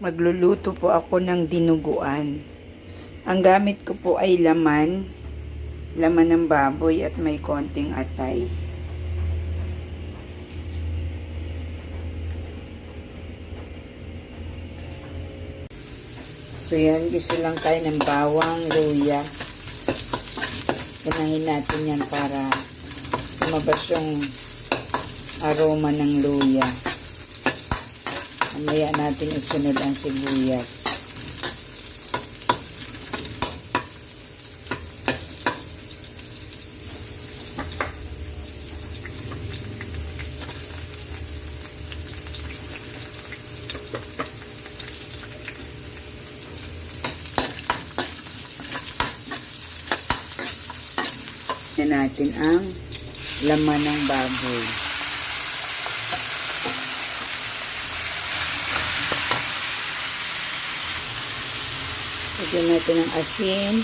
Magluluto po ako ng dinuguan. Ang gamit ko po ay laman ng baboy at may konting atay. So yan, gisa lang tayo ng bawang, luya. Ganahin natin yan para lumabas yung aroma ng luya. Mamaya natin isunod ang sibuyas. Na natin ang laman ng baboy. Lagyan natin ang asin,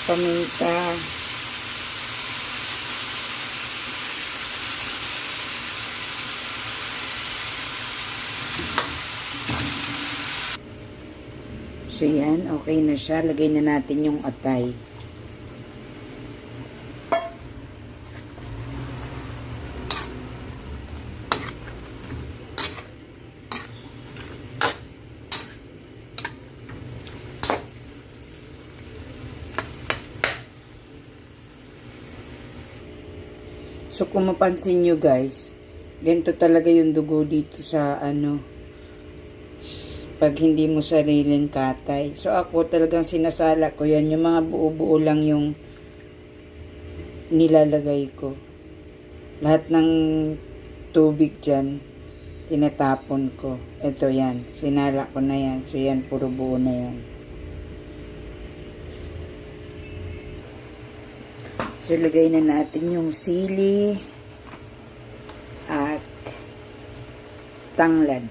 paminta, so yan, okay na siya. Lagay na natin yung atay. So kung mapansin nyo guys, ganito talaga yung dugo dito sa pag hindi mo sariling katay. So ako talagang sinasala ko yan. Yung mga buo-buo lang yung nilalagay ko. Lahat ng tubig dyan, tinatapon ko. Ito yan. Sinala ko na yan. So yan, puro buo na yan. So lagay na natin yung sili at tanglad.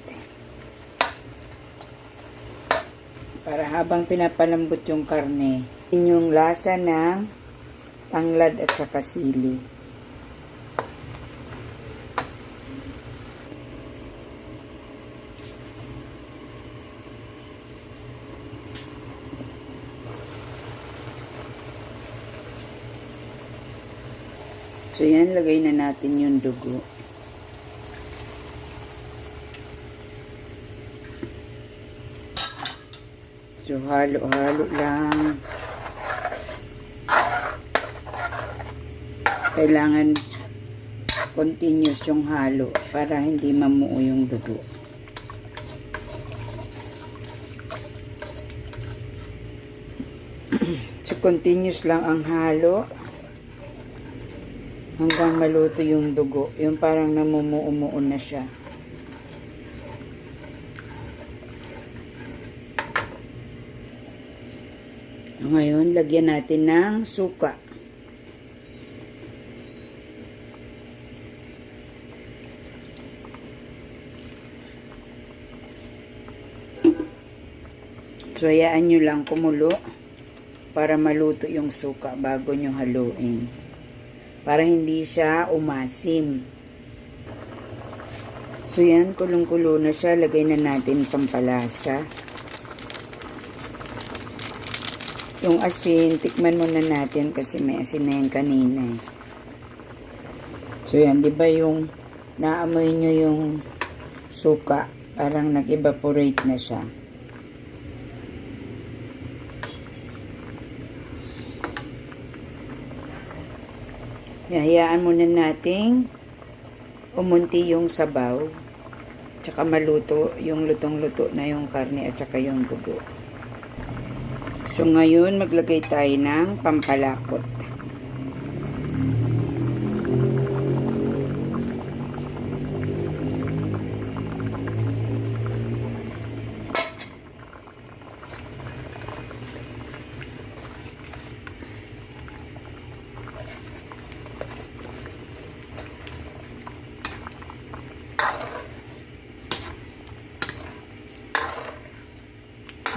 Para habang pinapalambot yung karne, yung lasa ng tanglad at saka sili. So yan, lagay na natin yung dugo. So, halo-halo lang. Kailangan continuous yung halo para hindi mamuo yung dugo. So, continuous lang ang halo hanggang maluto yung dugo. Yung parang namumuo-muo na siya. Ngayon, lagyan natin ng suka. So, hayaan nyo lang kumulo para maluto yung suka bago nyo haluin. Para hindi siya umasim. So, yan, kulong-kulo na siya. Lagay na natin pampalasa. Yung asin, tikman muna natin kasi may asin na yan kanina. So yan, di ba yung naamoy nyo yung suka, parang nag-evaporate na siya. Hayaan muna nating umunti yung sabaw, tsaka maluto yung lutong-luto na yung karne at tsaka yung dugo. So, ngayon, maglagay tayo ng pampalapot.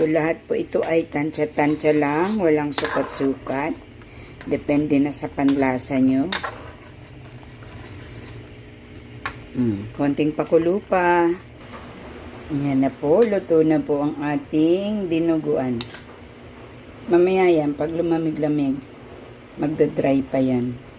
So, lahat po ito ay tansya-tansya lang, walang sukat-sukat. Depende na sa panlasa nyo. Konting pakulo pa. Yan na po, luto na po ang ating dinuguan. Mamaya yan, pag lumamig-lamig, magdadry pa yan.